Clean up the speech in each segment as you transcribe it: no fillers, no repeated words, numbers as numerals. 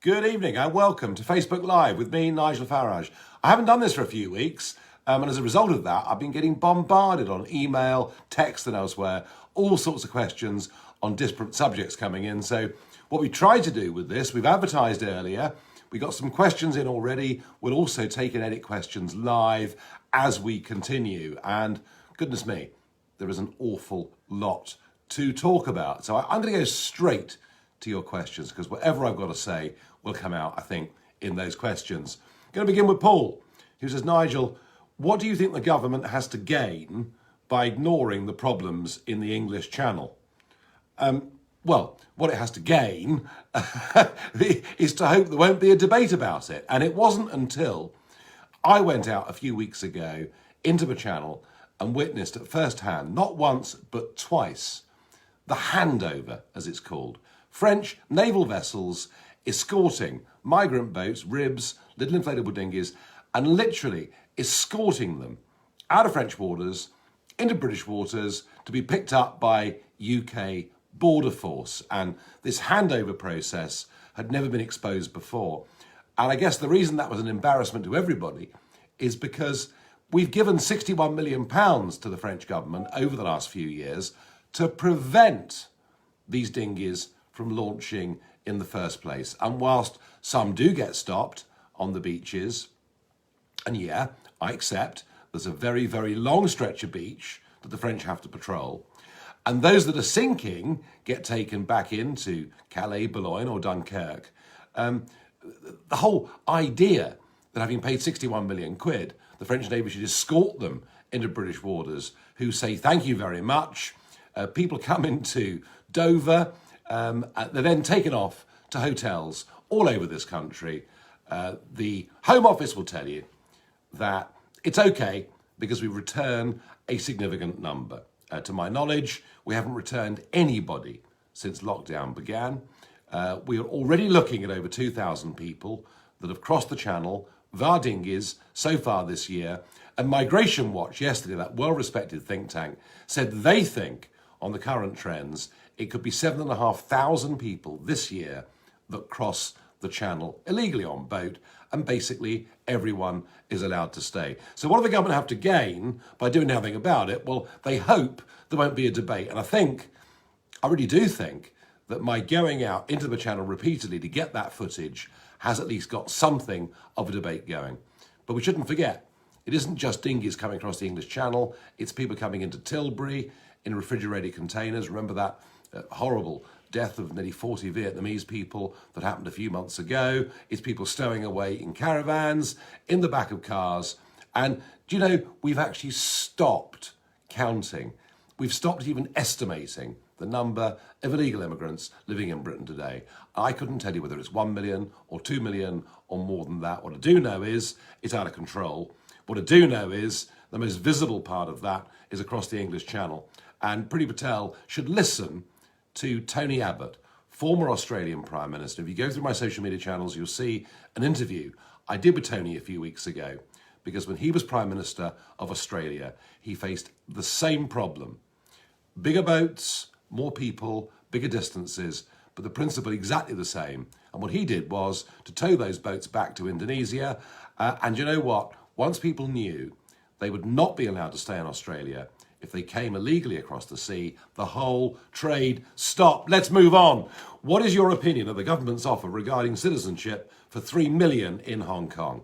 Good evening and welcome to Facebook Live with me, Nigel Farage. I haven't done this for a few weeks, and as a result of that, I've been getting bombarded on email, text and elsewhere, all sorts of questions on disparate subjects coming in. So what we tried to do with this, we've advertised earlier, we got some questions in already. We'll also take and edit questions live as we continue. And goodness me, there is an awful lot to talk about. So I'm going to go straight to your questions because whatever I've got to say will come out, I think, in those questions. I'm going to begin with Paul, who says, Nigel, what do you think the government has to gain by ignoring the problems in the English Channel? Well, what it has to gain is to hope there won't be a debate about it. And it wasn't until I went out a few weeks ago into the channel and witnessed at first hand, not once, but twice, the handover, as it's called. French naval vessels escorting migrant boats, ribs, little inflatable dinghies, and literally escorting them out of French waters into British waters to be picked up by UK border force. And this handover process had never been exposed before. And I guess the reason that was an embarrassment to everybody is because we've given £61 million to the French government over the last few years to prevent these dinghies from launching in the first place. And whilst some do get stopped on the beaches, and yeah, I accept there's a very, very long stretch of beach that the French have to patrol, and those that are sinking get taken back into Calais, Boulogne or Dunkirk. The whole idea that having paid 61 million quid, the French Navy should escort them into British waters, who say thank you very much. People come into Dover, they're then taken off to hotels all over this country. The Home Office will tell you that it's okay because we return a significant number. To my knowledge, we haven't returned anybody since lockdown began. We are already looking at over 2,000 people that have crossed the channel via dinghies so far this year. And Migration Watch yesterday, that well-respected think tank, said they think on the current trends, it could be 7,500 people this year that cross the channel illegally on boat, and basically everyone is allowed to stay. So what do the government have to gain by doing nothing about it? Well, they hope there won't be a debate. And I really do think that my going out into the channel repeatedly to get that footage has at least got something of a debate going. But we shouldn't forget, it isn't just dinghies coming across the English Channel, it's people coming into Tilbury in refrigerated containers. Remember that horrible death of nearly 40 Vietnamese people that happened a few months ago. It's people stowing away in caravans, in the back of cars. And do you know, we've actually stopped counting. We've stopped even estimating the number of illegal immigrants living in Britain today. I couldn't tell you whether it's 1 million or 2 million or more than that. What I do know is it's out of control. What I do know is the most visible part of that is across the English Channel. And Priti Patel should listen to Tony Abbott, former Australian Prime Minister. If you go through my social media channels, you'll see an interview I did with Tony a few weeks ago, because when he was Prime Minister of Australia, he faced the same problem. Bigger boats, more people, bigger distances, but the principle exactly the same. And what he did was to tow those boats back to Indonesia. And you know what? Once people knew they would not be allowed to stay in Australia, if they came illegally across the sea, the whole trade stopped. Let's move on. What is your opinion of the government's offer regarding citizenship for 3 million in Hong Kong?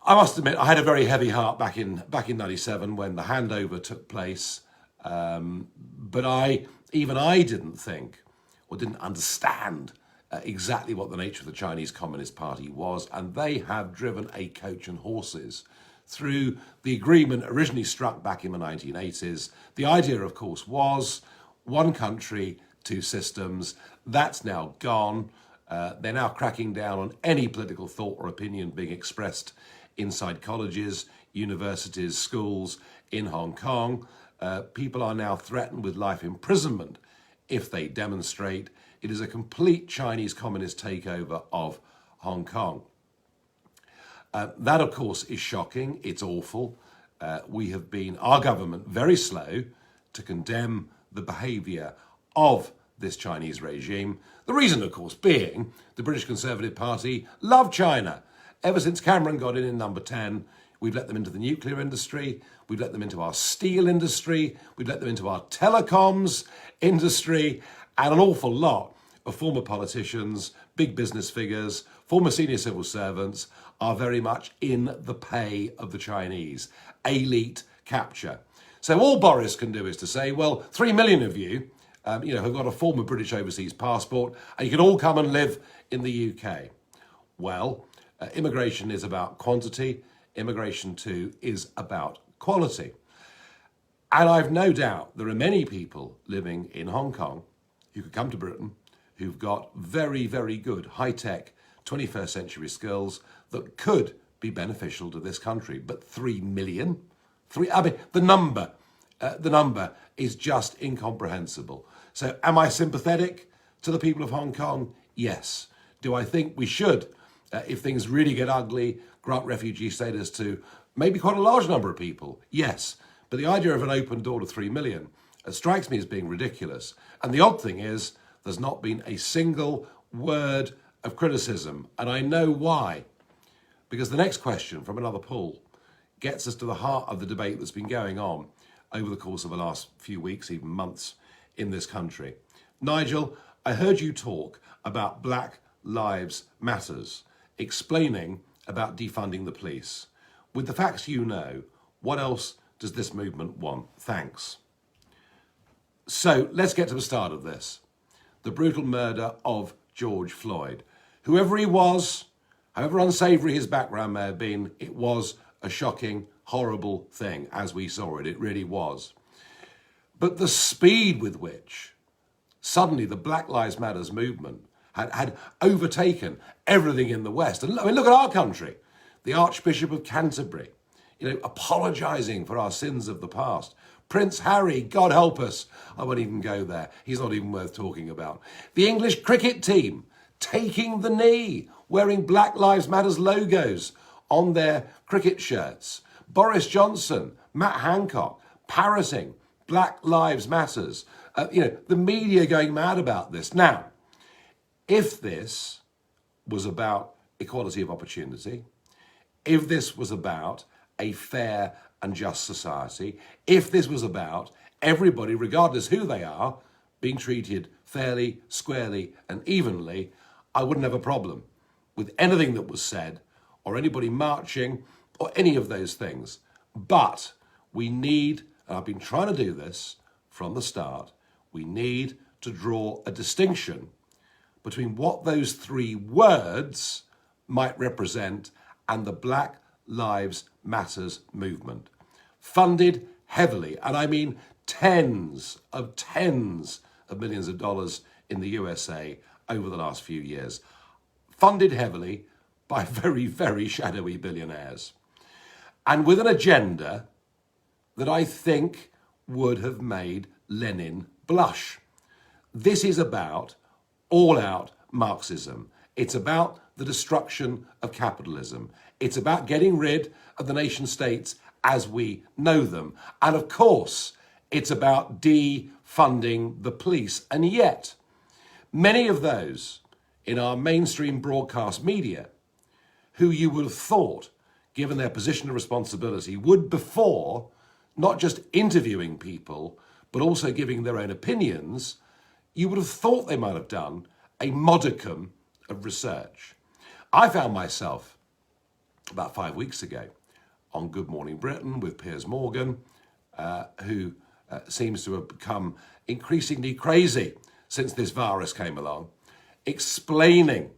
I must admit, I had a very heavy heart back in 97 when the handover took place. But even I didn't think or didn't understand exactly what the nature of the Chinese Communist Party was. And they have driven a coach and horses through the agreement originally struck back in the 1980s. The idea, of course, was one country, two systems. That's now gone. They're now cracking down on any political thought or opinion being expressed inside colleges, universities, schools in Hong Kong. People are now threatened with life imprisonment if they demonstrate. It is a complete Chinese communist takeover of Hong Kong. That, of course, is shocking. It's awful. We have been, our government, very slow to condemn the behaviour of this Chinese regime. The reason, of course, being the British Conservative Party love China. Ever since Cameron got in number 10, we've let them into the nuclear industry, we've let them into our steel industry, we've let them into our telecoms industry, and an awful lot of former politicians, big business figures, former senior civil servants are very much in the pay of the Chinese. Elite capture. So all Boris can do is to say, well, 3 million of you, have got a former British overseas passport, and you can all come and live in the UK. Well, immigration is about quantity. Immigration too is about quality. And I've no doubt there are many people living in Hong Kong who could come to Britain who've got very, very good high-tech 21st century skills that could be beneficial to this country. But 3 million? The number is just incomprehensible. So am I sympathetic to the people of Hong Kong? Yes. Do I think we should, if things really get ugly, grant refugee status to maybe quite a large number of people? Yes. But the idea of an open door to 3 million strikes me as being ridiculous. And the odd thing is, there's not been a single word of criticism. And I know why. Because the next question from another poll gets us to the heart of the debate that's been going on over the course of the last few weeks, even months, in this country. Nigel, I heard you talk about Black Lives Matters, explaining about defunding the police. With the facts you know, what else does this movement want? Thanks. So let's get to the start of this. The brutal murder of George Floyd. Whoever he was, however unsavoury his background may have been, it was a shocking, horrible thing as we saw it. It really was. But the speed with which suddenly the Black Lives Matters movement had overtaken everything in the West. And I mean, look at our country. The Archbishop of Canterbury, apologising for our sins of the past. Prince Harry, God help us. I won't even go there. He's not even worth talking about. The English cricket team taking the knee, wearing Black Lives Matters logos on their cricket shirts. Boris Johnson, Matt Hancock, parroting Black Lives Matters. The media going mad about this. Now, if this was about equality of opportunity, if this was about a fair and just society, if this was about everybody, regardless who they are, being treated fairly, squarely, and evenly, I wouldn't have a problem with anything that was said, or anybody marching, or any of those things. But we need, and I've been trying to do this from the start, we need to draw a distinction between what those three words might represent and the Black Lives Matters movement. Funded heavily, and I mean tens of millions of dollars in the USA over the last few years. Funded heavily by very, very shadowy billionaires. And with an agenda that I think would have made Lenin blush. This is about all-out Marxism. It's about the destruction of capitalism. It's about getting rid of the nation states as we know them. And of course, it's about defunding the police. And yet, many of those in our mainstream broadcast media, who you would have thought, given their position of responsibility, would before not just interviewing people, but also giving their own opinions, you would have thought they might have done a modicum of research. I found myself about 5 weeks ago on Good Morning Britain with Piers Morgan, who seems to have become increasingly crazy since this virus came along, explaining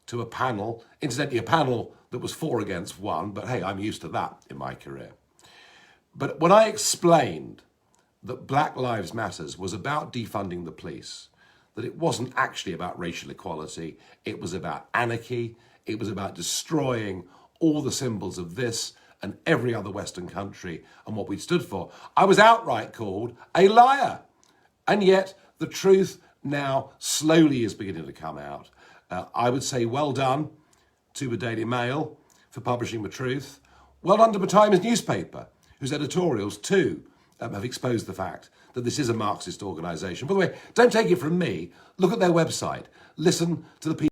to a panel, incidentally a panel that was 4 against 1, but hey, I'm used to that in my career. But when I explained that Black Lives Matters was about defunding the police, that it wasn't actually about racial equality, it was about anarchy, it was about destroying all the symbols of this and every other Western country and what we stood for, I was outright called a liar. And yet the truth now slowly is beginning to come out. I would say well done to the Daily Mail for publishing the truth. Well done to the Times newspaper, whose editorials too have exposed the fact that this is a Marxist organisation. By the way, don't take it from me. Look at their website. Listen to the people